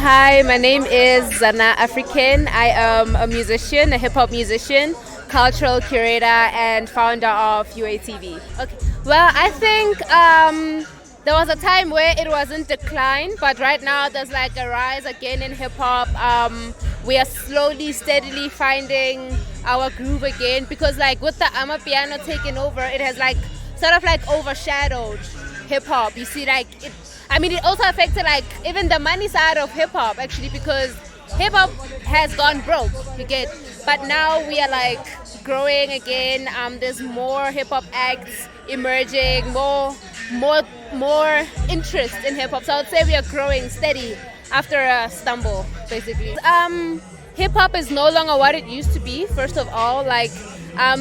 Hi, my name is Zana African. I am a musician, a hip hop musician, cultural curator, and founder of UATV. Okay. Well, I think there was a time where it was in decline, but right now there's like a rise again in hip hop. We are slowly, steadily finding our groove again because, like, with the AmaPiano taking over, it has like sort of like overshadowed hip hop. You see, like it also affected like even the money side of hip hop actually because hip hop has gone broke. You get, but now we are like growing again. There's more hip hop acts emerging, more interest in hip hop. So I would say we are growing steady after a stumble, basically. Hip hop is no longer what it used to be. First of all, like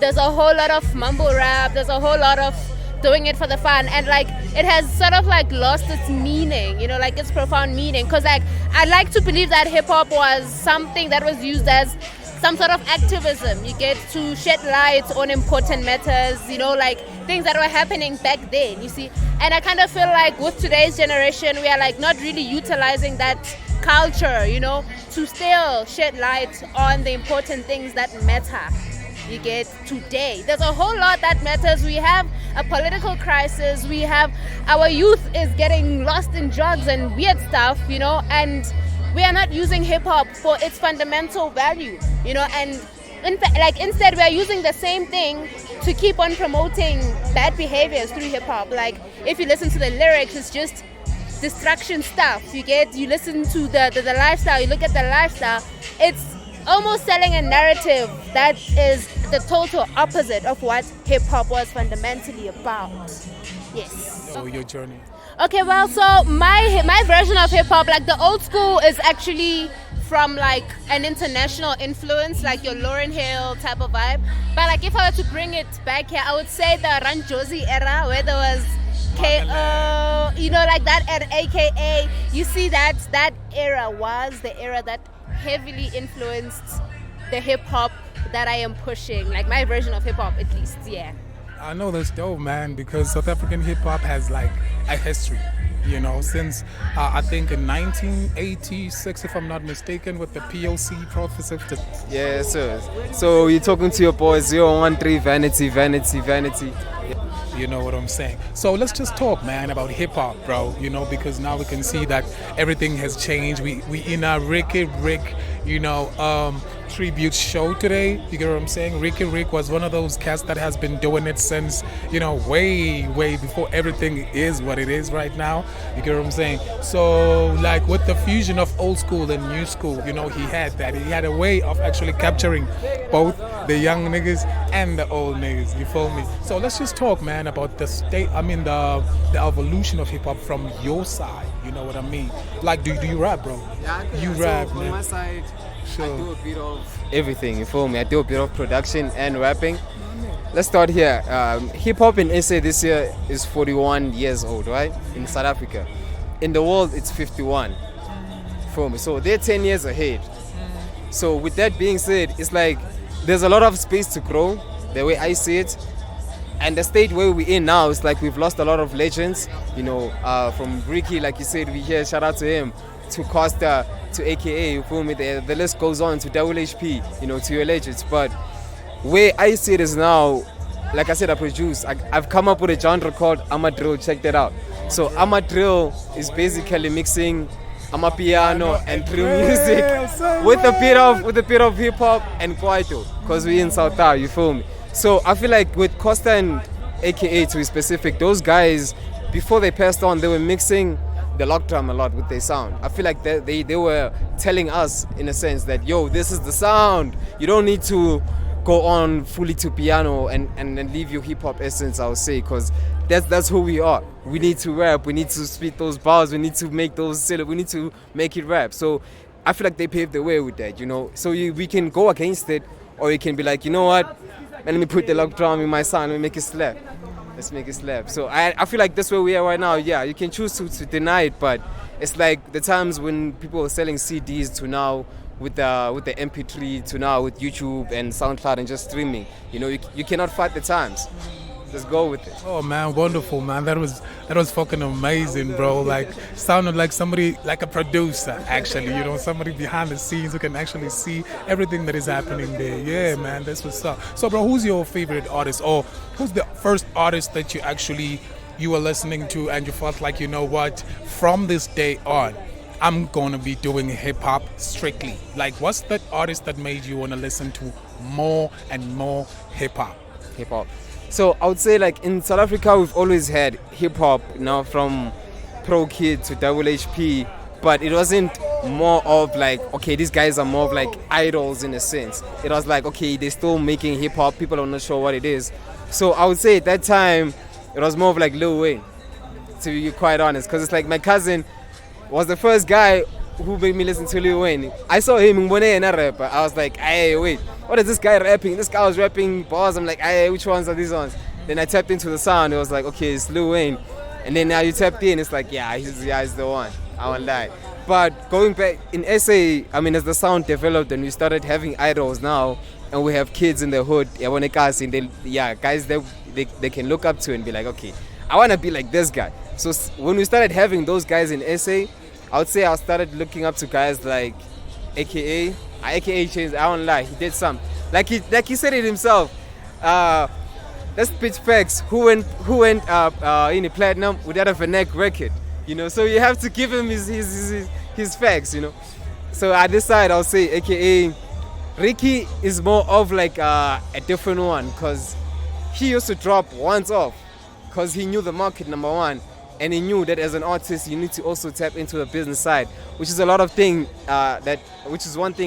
there's a whole lot of mumble rap. There's a whole lot of doing it for the fun, and like it has sort of like lost its meaning, you know, like its profound meaning, because like I like to believe that hip-hop was something that was used as some sort of activism. You get to shed light on important matters, you know, like things that were happening back then, you see. And I kind of feel like with today's generation we are like not really utilizing that culture, you know, to still shed light on the important things that matter. You get, today there's a whole lot that matters. We have a political crisis, we have our youth is getting lost in drugs and weird stuff, you know, and we are not using hip-hop for its fundamental value, you know. And instead we are using the same thing to keep on promoting bad behaviors through hip-hop. Like if you listen to the lyrics, it's just destruction stuff. You listen to the lifestyle, you look at the lifestyle, it's almost selling a narrative that is the total opposite of what hip-hop was fundamentally about. Yes. So your journey. Okay, well, so my version of hip-hop, like the old school, is actually from like an international influence, like your Lauryn Hill type of vibe. But like if I were to bring it back here, I would say the Run Josie era, where there was KO, you know, like that era, AKA. You see that era was the era that heavily influenced the hip-hop that I am pushing, like my version of hip-hop at least, yeah. I know that's dope, man, because South African hip-hop has like a history, you know, since I think in 1986, if I'm not mistaken, with the POC Prophecy. Yeah, sir. So you're talking to your boy 013 Vanity. You know what I'm saying? So let's just talk, man, about hip-hop, bro, you know, because now we can see that everything has changed. We in a Rick, you know, tribute show today. You get what I'm saying? Rick was one of those cats that has been doing it since, you know, way before everything is what it is right now. You get what I'm saying? So like with the fusion of old school and new school, you know, he had a way of actually capturing both the young niggas and the old niggas. You feel me? So let's just talk, man, about the evolution of hip hop from your side. You know what I mean? Like, do you rap, bro? Yeah, you so rap, from man. my side, Sure. I do a bit of everything, you feel me? I do a bit of production and rapping. Let's start here. Hip hop in SA this year is 41 years old, right? In South Africa. In the world, it's 51. Feel me? So they're 10 years ahead. So with that being said, it's like there's a lot of space to grow, the way I see it. And the state where we're in now, it's like we've lost a lot of legends, you know, from Ricky, like you said, we hear, shout out to him, to Costa, to AKA, you feel me? The list goes on to Double HP, you know, to your legends. But where I see it is now, like I said, I produce. I've come up with a genre called AmaDrill. Check that out. So AmaDrill is basically mixing AmaPiano and drill music with a bit of hip hop and kwaito, because we're in South Africa, you feel me? So I feel like with Costa and AKA, to be specific, those guys, before they passed on, they were mixing the lock drum a lot with their sound. I feel like they were telling us, in a sense, that, yo, this is the sound. You don't need to go on fully to piano and leave your hip-hop essence, I would say, because that's who we are. We need to rap, we need to spit those bars, we need to make those syllables, we need to make it rap. So I feel like they paved the way with that, you know. So we can go against it, or you can be like, you know what, let me put the lock drum in my sound, let me make it slap. Let's make it slap. So I feel like that's where we are right now. Yeah, you can choose to deny it, but it's like the times when people were selling CDs to now with the MP3 to now with YouTube and SoundCloud and just streaming. You know, you cannot fight the times. just go with it. Oh man, wonderful man. That was fucking amazing, bro. Like sounded like somebody, like a producer actually, you know, somebody behind the scenes who can actually see everything that is happening there. Yeah, man, that's what's up. So bro, who's your favorite artist, or who's the first artist that you were listening to and you felt like, you know what, from this day on I'm gonna be doing hip hop strictly? Like, what's that artist that made you wanna listen to more and more hip hop? Hip hop. So I would say, like, in South Africa, we've always had hip hop, you know, from Pro Kid to Double HP, but it wasn't more of like, okay, these guys are more of like idols in a sense. It was like, okay, they're still making hip hop, people are not sure what it is. So I would say at that time, it was more of like Lil Wayne, to be quite honest, because it's like my cousin was the first guy who made me listen to Lil Wayne. I saw him in Mbone a rapper. I was like, hey, wait, what is this guy rapping? This guy was rapping bars. I'm like, hey, which ones are these ones? Then I tapped into the sound. It was like, okay, it's Lil Wayne. And then now you tapped in, it's like, yeah, he's the one. I won't lie. But going back in SA, I mean, as the sound developed and we started having idols now, and we have kids in the hood, guys they can look up to and be like, okay, I want to be like this guy. So when we started having those guys in SA, I would say I started looking up to guys like AKA changed. I won't lie, he did some. Like he said it himself. Let's pitch facts. Who went in the platinum without a Vanek record? You know, so you have to give him his facts. You know, so at this side I'll say AKA Ricky is more of like a different one, because he used to drop once off because he knew the market, number one, and he knew that as an artist you need to also tap into the business side, which is one thing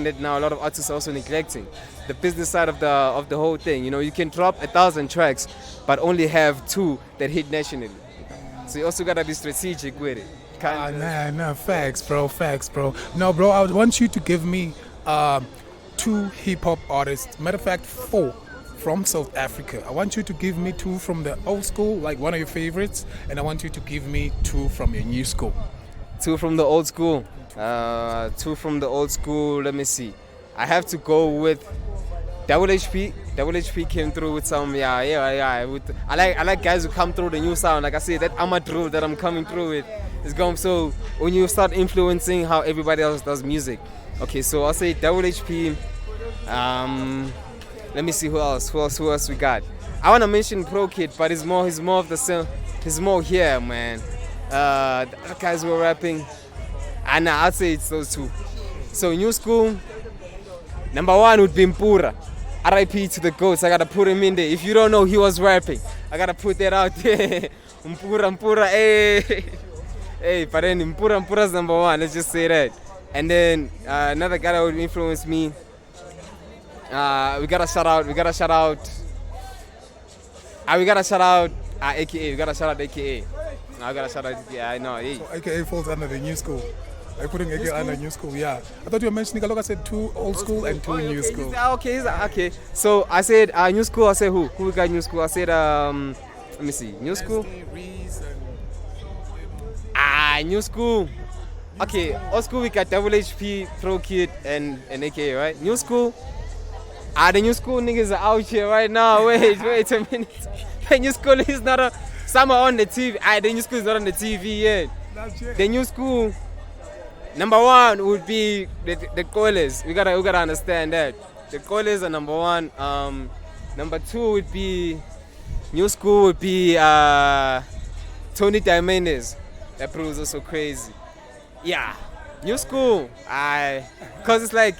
that now a lot of artists are also neglecting, the business side of the whole thing. You know, you can drop 1,000 tracks but only have 2 that hit nationally, so you also gotta be strategic with it. Facts, bro. No, bro, I want you to give me 2 hip hop artists, matter of fact 4 from South Africa. I want you to give me 2 from the old school, like one of your favorites, and I want you to give me 2 from your new school. 2 from the old school. 2 from the old school. Let me see. I have to go with Double HP. Double HP came through with some I like guys who come through the new sound. Like I said, that AmaDrill that I'm coming through with is going. So when you start influencing how everybody else does music. Okay, so I'll say Double HP. Let me see who else we got. I want to mention Pro Kid, but he's more of the same. He's more here, man. The guys who are rapping, and I'd say it's those 2. So new school, number 1 would be Mpura. R.I.P. to the GOATs. I gotta put him in there. If you don't know he was rapping, I gotta put that out there. Mpura, hey, but then Mpura's number 1. Let's just say that. And then another guy that would influence me. We gotta shout out AKA. We gotta shout out AKA. I gotta shout out AKA. I know. Hey. So AKA falls under the new school. Are you putting AKA under new school? Yeah. I thought you were mentioning, I said 2 old school and 2 new school. Okay. So I said new school. I said who? Who we got new school? I said let me see. New school. New school. Okay, old school we got Double HP, Pro Kid, and AKA, right? New school. The new school niggas are out here right now. Wait a minute. The new school is not some are on the TV. The new school is not on the TV yet. The new school, number 1 would be the Koles. We gotta understand that. The Koles are number 1. Number 2 would be new school would be Tony Diamandis. That bro is also crazy. Yeah, new school. Cause it's like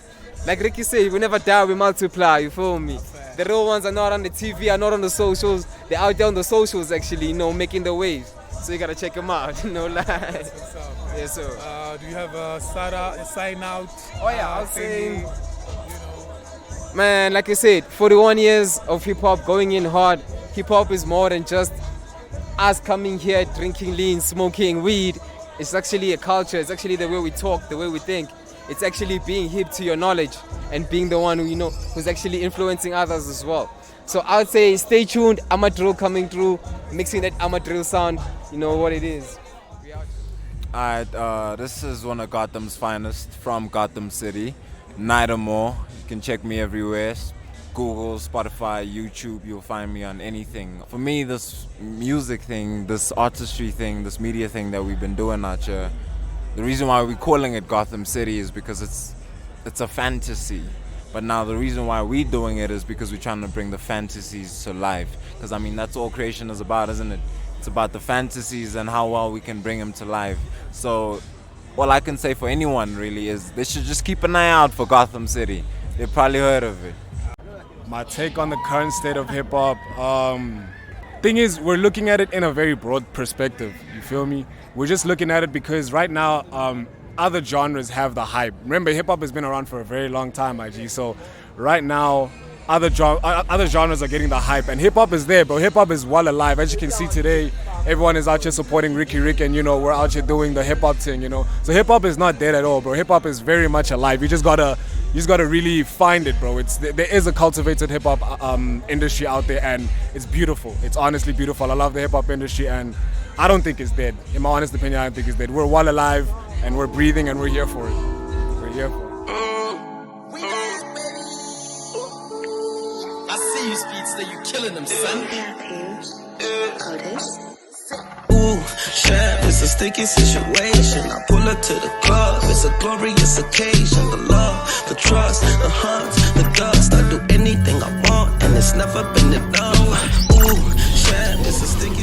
Ricky said, we never die, we multiply. You feel me? The real ones are not on the TV, are not on the socials. They're out there on the socials, actually, you know, making the waves. So you gotta check them out. No lie. Yes, sir. Do you have a sign out? Oh yeah, I'll say. Man, like I said, 41 years of hip hop going in hard. Hip hop is more than just us coming here, drinking lean, smoking weed. It's actually a culture. It's actually the way we talk, the way we think. It's actually being hip to your knowledge and being the one who, you know, who's actually influencing others as well. So I would say stay tuned. AmaDrill coming through, mixing that AmaDrill sound. You know what it is. Alright, this is one of Gotham's finest from Gotham City, Night or More. You can check me everywhere. Google, Spotify, YouTube, you'll find me on anything. For me, this music thing, this artistry thing, this media thing that we've been doing out here, the reason why we're calling it Gotham City is because it's a fantasy. But now the reason why we're doing it is because we're trying to bring the fantasies to life. Because I mean, that's all creation is about, isn't it? It's about the fantasies and how well we can bring them to life. So all I can say for anyone really is they should just keep an eye out for Gotham City. They've probably heard of it. My take on the current state of hip hop. Thing is, we're looking at it in a very broad perspective. You feel me? We're just looking at it because right now, other genres have the hype. Remember, hip hop has been around for a very long time, IG. So right now, other genres are getting the hype, and hip hop is there, but hip hop is well alive. As you can see today, everyone is out here supporting Ricky Rick, and we're out here doing the hip hop thing. So hip hop is not dead at all, bro. Hip hop is very much alive. You just gotta really find it, bro. There is a cultivated hip hop industry out there, and it's beautiful. It's honestly beautiful. I love the hip hop industry, and I don't think it's dead. In my honest opinion, I don't think it's dead. We're well alive, and we're breathing, and we're here for it. We're here for it. I see you, Speedster, you killing them, son. Ooh, shit, it's a sticky situation. I pull her to the club, it's a glorious occasion. The love, the trust, the hugs, the dust. I do anything I want, and it's never been enough. Ooh, shit, it's a sticky